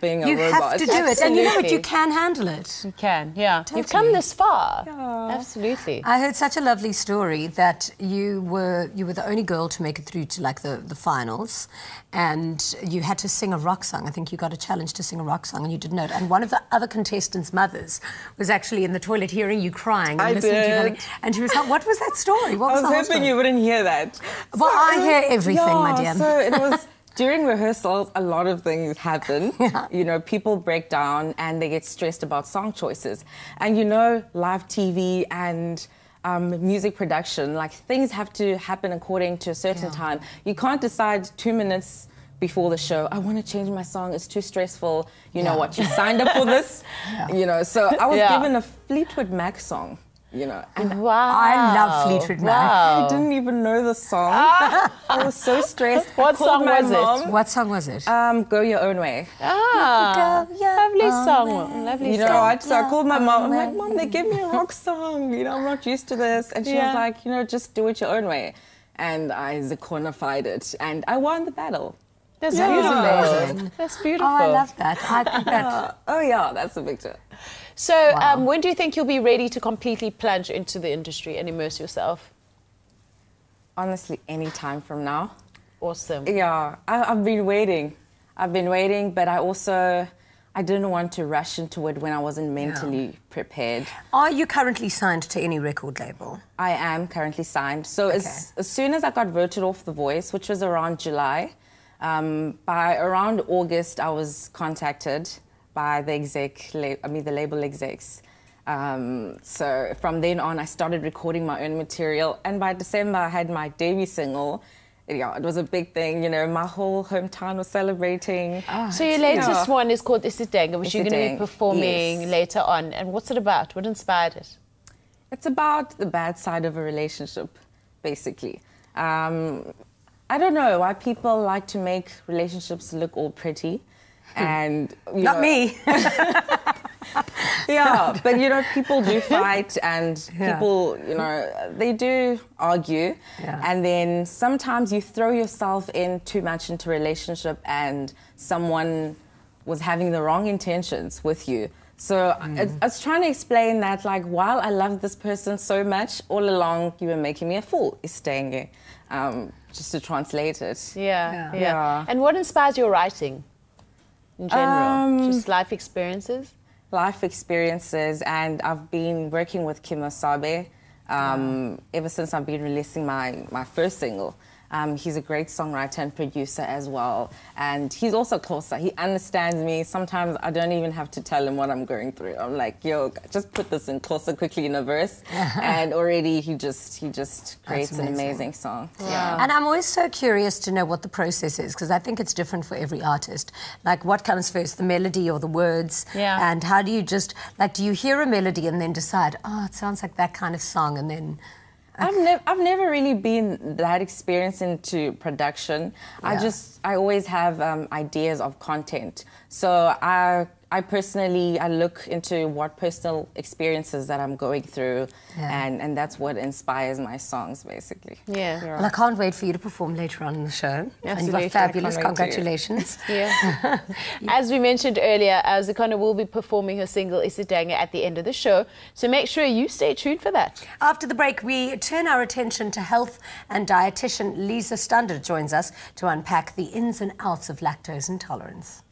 [SPEAKER 16] being a robot.
[SPEAKER 1] You have to do it, and you know what, you can handle it.
[SPEAKER 17] You can, Totally. You've come this far. Absolutely.
[SPEAKER 1] I heard such a lovely story that you were the only girl to make it through to like the finals, and you had to sing a rock song. I think you got a challenge to sing a rock song, and you didn't know it. And one of the other contestants' mothers was actually in the toilet hearing you crying and listening to you. And she was like, "What was that story? What was
[SPEAKER 16] I was hoping you wouldn't hear that."
[SPEAKER 1] Well, I hear everything, my dear.
[SPEAKER 16] So it was. During rehearsals, a lot of things happen. You know, people break down and they get stressed about song choices. And you know, live TV and music production, like things have to happen according to a certain time. You can't decide 2 minutes before the show, I want to change my song, it's too stressful. You know what, you signed up for this. You know, so I was given a Fleetwood Mac song. You know, and
[SPEAKER 1] I love Fleetwood Mac.
[SPEAKER 16] I didn't even know the song. I was so stressed.
[SPEAKER 17] What song was it?
[SPEAKER 1] What song was it?
[SPEAKER 16] Go Your Own Way.
[SPEAKER 17] Lovely song. Lovely
[SPEAKER 16] you know,
[SPEAKER 17] song.
[SPEAKER 16] So I called my mom. I'm like, Mom, they gave me a rock song. You know, I'm not used to this. And she was like, you know, just do it your own way. And I Zikhona-fied it, and I won the battle.
[SPEAKER 17] That's amazing. That's beautiful.
[SPEAKER 1] Oh, I love that. I think that.
[SPEAKER 16] That's a picture.
[SPEAKER 17] So, when do you think you'll be ready to completely plunge into the industry and immerse yourself?
[SPEAKER 16] Honestly, any time from now.
[SPEAKER 17] Awesome.
[SPEAKER 16] Yeah, I've been waiting. But I didn't want to rush into it when I wasn't mentally prepared.
[SPEAKER 1] Are you currently signed to any record label?
[SPEAKER 16] I am currently signed. So as soon as I got voted off The Voice, which was around July, by around August, I was contacted by the label execs. So from then on, I started recording my own material, and by December, I had my debut single. It was a big thing, you know, my whole hometown was celebrating.
[SPEAKER 17] So your latest one is called Isidenga, which you're going to be performing later on. And what's it about? What inspired it?
[SPEAKER 16] It's about the bad side of a relationship. basically. I don't know why people like to make relationships look all pretty. And
[SPEAKER 1] not me.
[SPEAKER 16] Yeah, but you know, people do fight, and people, you know, they do argue, and then sometimes you throw yourself in too much into a relationship, and someone was having the wrong intentions with you. So I was trying to explain that, like, while I love this person so much, all along you were making me a fool, Stander, just to translate it.
[SPEAKER 17] Yeah. And what inspires your writing in general? Just life experiences?
[SPEAKER 16] Life experiences, and I've been working with Kim Osabe ever since I've been releasing my first single. He's a great songwriter and producer as well, and he's also closer. He understands me. Sometimes I don't even have to tell him what I'm going through. I'm like, yo, just put this in closer quickly in a verse, and already he just creates an amazing song.
[SPEAKER 1] Yeah. And I'm always so curious to know what the process is, because I think it's different for every artist. Like, what comes first, the melody or the words?
[SPEAKER 17] Yeah.
[SPEAKER 1] And how do you just, like, do you hear a melody and then decide, oh, it sounds like that kind of song, and then...
[SPEAKER 16] I've never really been that experienced into production. I always have ideas of content. So I personally, I look into what personal experiences that I'm going through, and that's what inspires my songs, basically.
[SPEAKER 1] Well, I can't wait for you to perform later on in the show.
[SPEAKER 16] Absolutely.
[SPEAKER 1] And you are fabulous. Congratulations.
[SPEAKER 17] As we mentioned earlier, Zikhona will be performing her single Isidanga at the end of the show, so make sure you stay tuned for that.
[SPEAKER 1] After the break, we turn our attention to health, and dietitian Lize Stander joins us to unpack the ins and outs of lactose intolerance.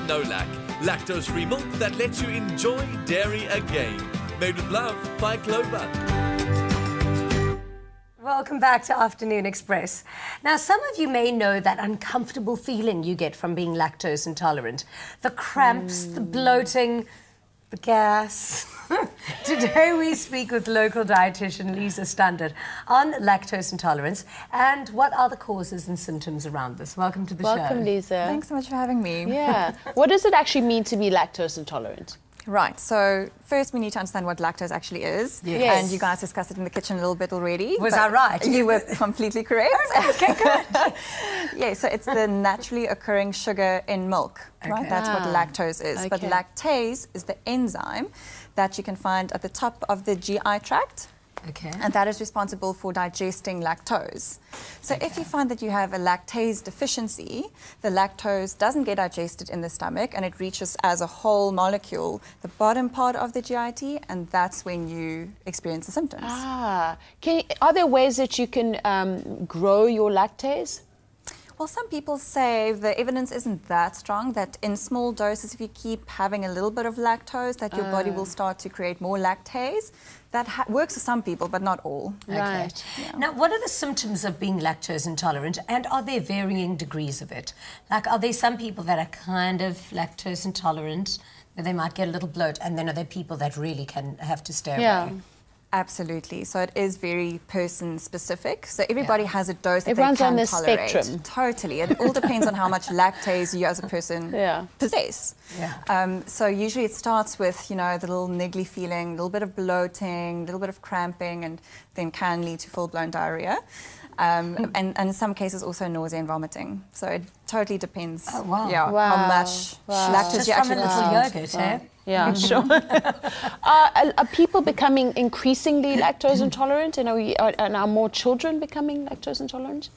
[SPEAKER 18] No-Lac, lactose-free milk that lets you enjoy dairy again. Made with love by Clover.
[SPEAKER 1] Welcome back to Afternoon Express. Now, some of you may know that uncomfortable feeling you get from being lactose intolerant. The cramps, the bloating, the gas. Today we speak with local dietitian Lize Stander on lactose intolerance and what are the causes and symptoms around this. Welcome to the show.
[SPEAKER 17] Welcome, Lize.
[SPEAKER 19] Thanks so much for having me.
[SPEAKER 17] Yeah. What does it actually mean to be lactose intolerant?
[SPEAKER 19] Right, so first we need to understand what lactose actually is.
[SPEAKER 1] Yes.
[SPEAKER 19] And you guys discussed it in the kitchen a little bit already.
[SPEAKER 1] Was I right?
[SPEAKER 19] You were completely correct.
[SPEAKER 1] Okay, good.
[SPEAKER 19] Yeah, so it's the naturally occurring sugar in milk, right? That's what lactose is. But lactase is the enzyme that you can find at the top of the GI tract.
[SPEAKER 1] Okay.
[SPEAKER 19] And that is responsible for digesting lactose. So if you find that you have a lactase deficiency, the lactose doesn't get digested in the stomach and it reaches as a whole molecule the bottom part of the GIT, and that's when you experience the symptoms.
[SPEAKER 17] Are there ways that you can grow your lactase?
[SPEAKER 19] Well, some people say the evidence isn't that strong, that in small doses, if you keep having a little bit of lactose, that your body will start to create more lactase. That works for some people, but not all.
[SPEAKER 1] Right. Yeah. Now, what are the symptoms of being lactose intolerant, and are there varying degrees of it? Like, are there some people that are kind of lactose intolerant, where they might get a little bloat, and then are there people that really can have to stay away?
[SPEAKER 19] Absolutely. So it is very person specific. So everybody has a dose that
[SPEAKER 17] Everyone's
[SPEAKER 19] they can
[SPEAKER 17] on the
[SPEAKER 19] tolerate.
[SPEAKER 17] spectrum.
[SPEAKER 19] Totally. It all depends on how much lactase you as a person possess. So usually it starts with, you know, the little niggly feeling, a little bit of bloating, a little bit of cramping, and then can lead to full-blown diarrhea. And in some cases also nausea and vomiting. So it totally depends how much lactose you actually
[SPEAKER 1] from a little yogurt, eh?
[SPEAKER 17] Yeah, sure. Are people becoming increasingly lactose intolerant, and are more children becoming lactose intolerant?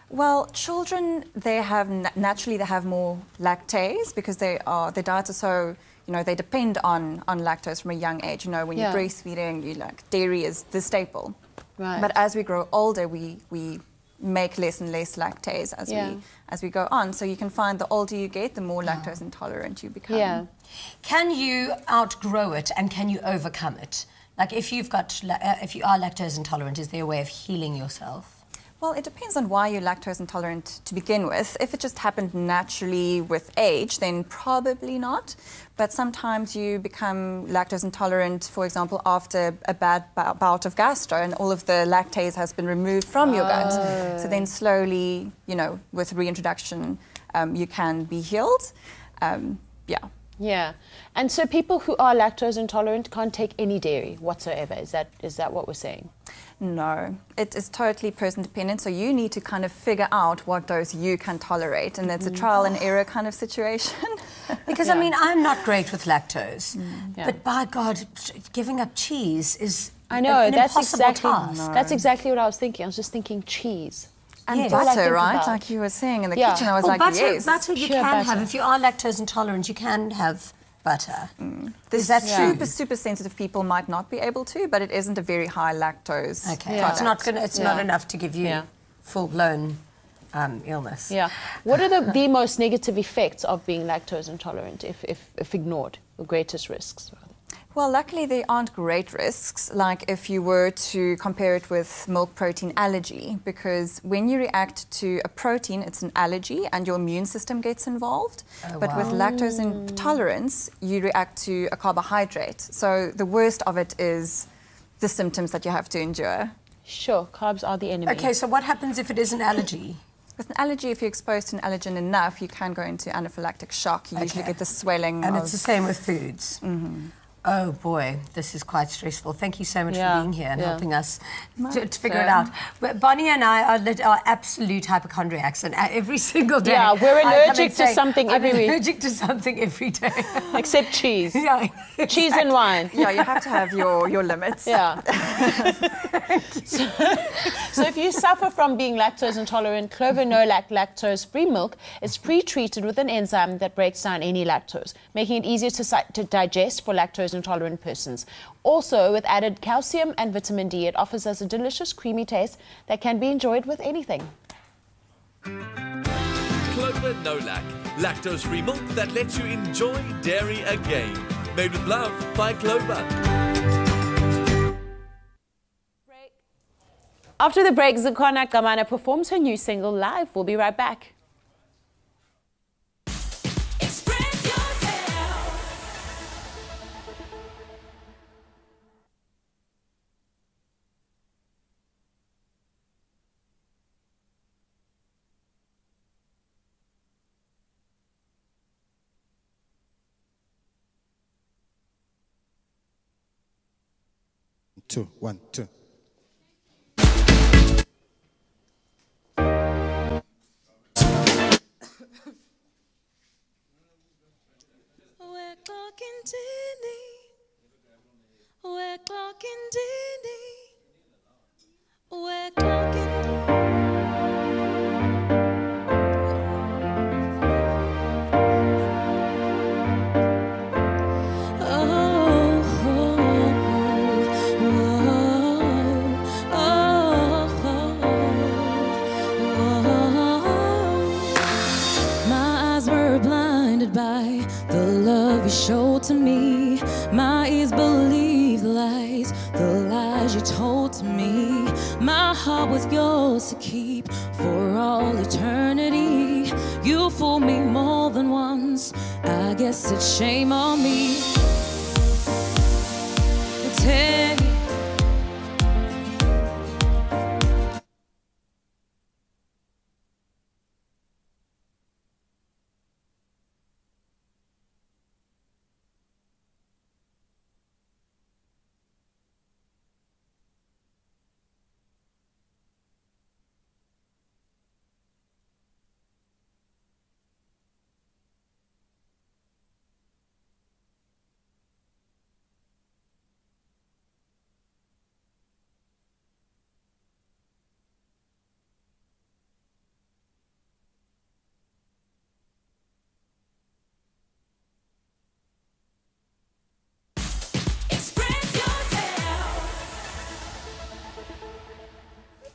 [SPEAKER 19] Well, children, they have naturally they have more lactase because their diets are so, you know, they depend on lactose from a young age. You know, when you're breastfeeding, dairy is the staple.
[SPEAKER 17] Right.
[SPEAKER 19] But as we grow older, we make less and less lactase as we go on. So you can find the older you get, the more lactose intolerant you become.
[SPEAKER 1] Yeah. Can you outgrow it, and can you overcome it? Like, if you are lactose intolerant, is there a way of healing yourself?
[SPEAKER 19] Well, it depends on why you're lactose intolerant to begin with. If it just happened naturally with age, then probably not. But sometimes you become lactose intolerant, for example, after a bad bout of gastro and all of the lactase has been removed from your gut. So then slowly, you know, with reintroduction, you can be healed.
[SPEAKER 17] Yeah. And so people who are lactose intolerant can't take any dairy whatsoever. Is that what we're saying?
[SPEAKER 19] No, it is totally person dependent. So you need to kind of figure out what dose you can tolerate, and it's a trial and error kind of situation.
[SPEAKER 1] Because I mean, I'm not great with lactose, but by God, giving up cheese is an impossible task.
[SPEAKER 17] That's exactly what I was thinking. I was just thinking cheese.
[SPEAKER 19] And butter, right? Like you were saying in the kitchen, I was like, yes.
[SPEAKER 1] Butter you can have. If you are lactose intolerant, you can have butter. Is that
[SPEAKER 19] super sensitive people might not be able to, but it isn't a very high lactose product.
[SPEAKER 1] It's not enough to give you full-blown illness.
[SPEAKER 17] Yeah. What are the most negative effects of being lactose intolerant if ignored, the greatest risks?
[SPEAKER 19] Well, luckily there aren't great risks, like if you were to compare it with milk protein allergy, because when you react to a protein, it's an allergy and your immune system gets involved. But with lactose intolerance, you react to a carbohydrate. So the worst of it is the symptoms that you have to endure.
[SPEAKER 17] Sure, carbs are the enemy.
[SPEAKER 1] Okay, so what happens if it is an allergy?
[SPEAKER 19] With an allergy, if you're exposed to an allergen enough, you can go into anaphylactic shock. You usually get the swelling.
[SPEAKER 1] And it's the same with foods. Oh boy, this is quite stressful. Thank you so much for being here and helping us to figure it out. But Bonnie and I are absolute hypochondriacs, and every single day.
[SPEAKER 17] Yeah, we're allergic to something every week.
[SPEAKER 1] Allergic to something every day.
[SPEAKER 17] Except cheese.
[SPEAKER 1] Yeah,
[SPEAKER 17] cheese and wine.
[SPEAKER 19] Yeah, you have to have your limits.
[SPEAKER 17] Yeah. So if you suffer from being lactose intolerant, Clover No Lac lactose-free milk is pre-treated with an enzyme that breaks down any lactose, making it easier to digest for lactose intolerant persons. Also, with added calcium and vitamin D, it offers us a delicious creamy taste that can be enjoyed with anything.
[SPEAKER 18] Clover No Lac, lactose-free milk that lets you enjoy dairy again. Made with love by Clover.
[SPEAKER 17] After the break, Zikhona Gqamana performs her new single live. We'll be right back.
[SPEAKER 20] Two, 1, 2.
[SPEAKER 21] We're clocking Dini. We're clocking Dini. We're clocking me. My heart was yours to keep for all eternity. You fooled me more than once. I guess it's shame on me. Tell you.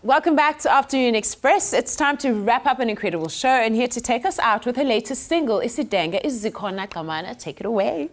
[SPEAKER 2] Welcome back to Afternoon Express. It's time to wrap up an incredible show, and here to take us out with her latest single, Isidanga, is Zikhona Gqamana. Take it away.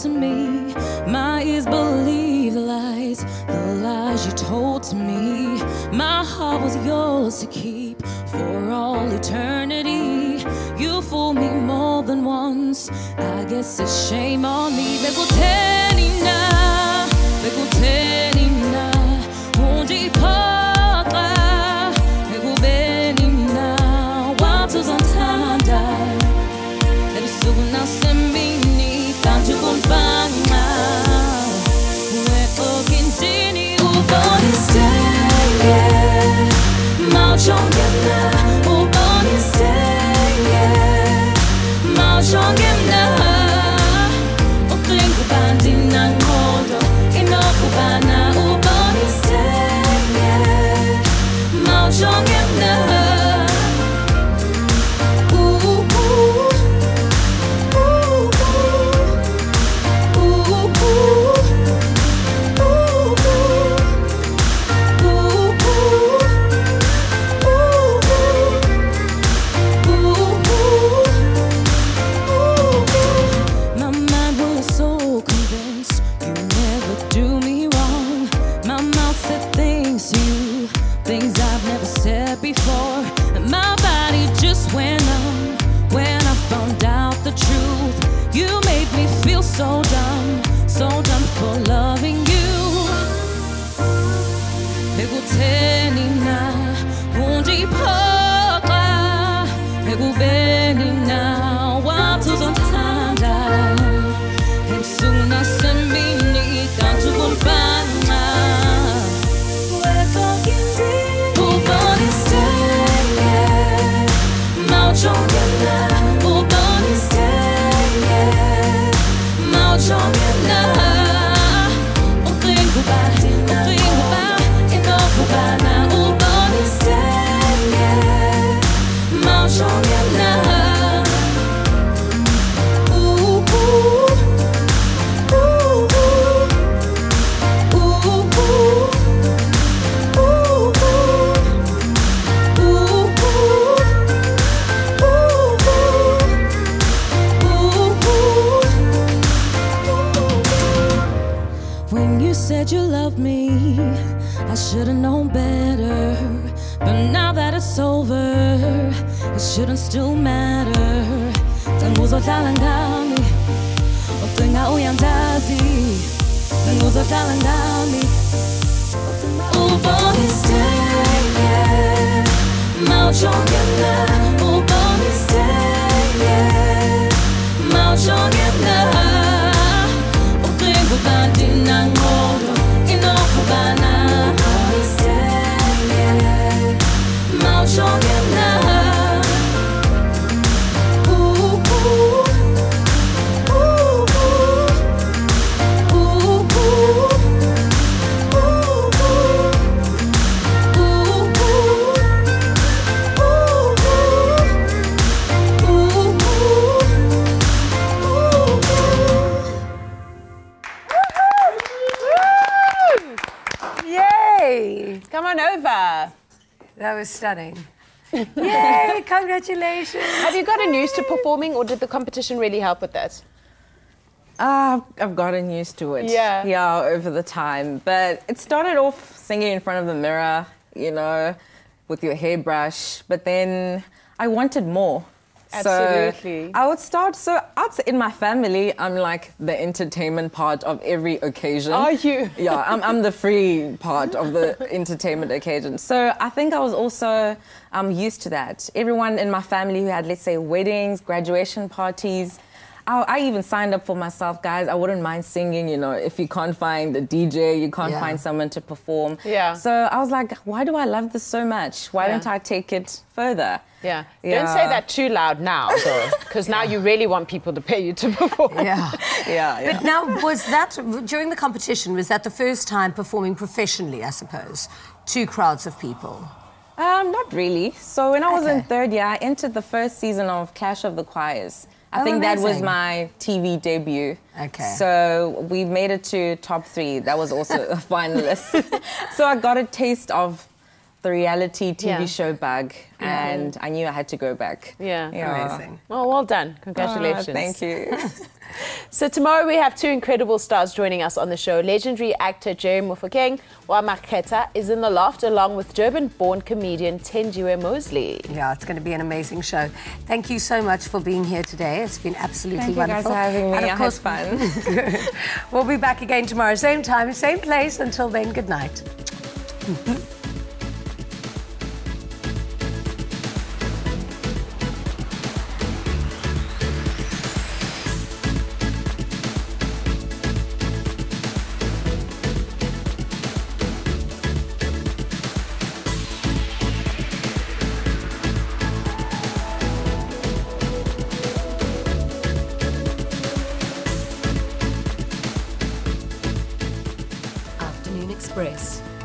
[SPEAKER 21] To me, my ears believe the lies you told to me. My heart was yours to keep for all eternity. You fooled me more than once. I guess it's shame on me. Shouldn't still matter. Tanguzohlala ngami, ucinga uyandazi. Tanguzohlala ngami, ubona isitenge, mawujongela. Ubona isitenge, mawujongela. Ucinga ubani nangqondo inokubana. Ubona isitenge, mawujongela.
[SPEAKER 1] That was stunning. Yay, congratulations.
[SPEAKER 17] Have you gotten used to performing, or did the competition really help with that?
[SPEAKER 16] I've gotten used to it. Yeah, over the time. But it started off singing in front of the mirror, you know, with your hairbrush. But then I wanted more.
[SPEAKER 17] Absolutely.
[SPEAKER 16] So I would start, in my family, I'm like the entertainment part of every occasion.
[SPEAKER 17] Are you?
[SPEAKER 16] Yeah, I'm the free part of the entertainment occasion. So I think I was also used to that. Everyone in my family who had, let's say, weddings, graduation parties, I even signed up for myself, guys. I wouldn't mind singing, you know, if you can't find a DJ, you can't find someone to perform.
[SPEAKER 17] Yeah.
[SPEAKER 16] So I was like, why do I love this so much? Why don't I take it further?
[SPEAKER 17] Yeah. Don't say that too loud now, though, because now you really want people to pay you to perform.
[SPEAKER 16] Yeah.
[SPEAKER 1] But now, was that, during the competition, was that the first time performing professionally, I suppose, to crowds of people?
[SPEAKER 16] Not really. So when I was in third year, I entered the first season of Clash of the Choirs. I think that was my TV debut.
[SPEAKER 1] Okay.
[SPEAKER 16] So we made it to top 3. That was also a finalist. So I got a taste of the reality TV show bug, and I knew I had to go back.
[SPEAKER 17] Amazing. Well done. Congratulations.
[SPEAKER 16] Thank you.
[SPEAKER 17] So tomorrow we have 2 incredible stars joining us on the show. Legendary actor Jerry Mofokeng Wamaketa is in the loft along with Durban-born comedian Tenjiwe Mosley.
[SPEAKER 1] Yeah, it's going to be an amazing show. Thank you so much for being here today. It's been absolutely wonderful.
[SPEAKER 16] Thank you guys for having me.
[SPEAKER 1] And of course,
[SPEAKER 16] fun.
[SPEAKER 1] Good. We'll be back again tomorrow, same time, same place. Until then, good night.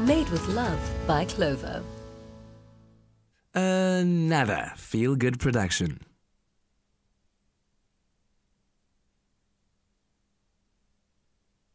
[SPEAKER 3] Made with love by Clover.
[SPEAKER 4] Another feel-good production.